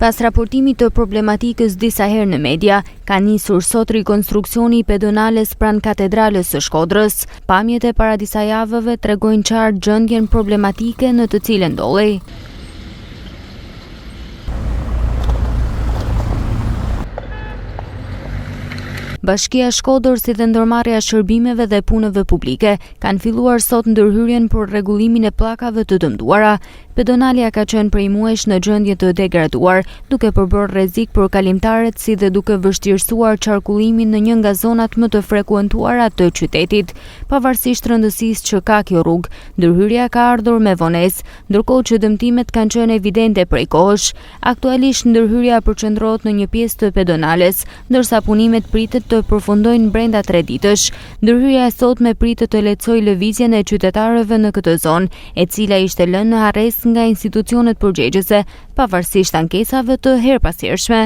Pas raportimit të problematikës disa herë në media, ka nisur sot rikonstruksioni i pedonales pranë katedrales së Shkodrës. Pamjet e para disa javëve tregojnë qartë gjendjen problematike në të cilën ndodhej. Bashkia Shkodër si dhe ndërmarrja e shërbimeve dhe punëve publike kanë filluar sot ndërhyrjen për rregullimin e pllakave të dëmtuara. Pedonalja ka qenë prej muajsh në gjendje të degraduar, duke përbërë rrezik për kalimtarët si dhe duke vështirësuar qarkullimin në një nga zonat më të frekuentuara të qytetit. Pavarësisht rëndësisë që ka kjo rrugë, ndërhyrja ka ardhur me vonesë, ndërkohë që dëmtimet kanë qenë evidente prej kohësh. Aktualisht ndërhyrja përqendrohet në një pjesë të pedonales, ndërsa punimet pritet të përfundojnë brenda 3 ditësh. Ndërhyrja e sotme pritet të lehtësojë lëvizjen e qytetarëve në këtë zonë, e cila ishte lënë në arrest nga institucionet përgjegjëse, pavarësisht ankesave të herpashershme.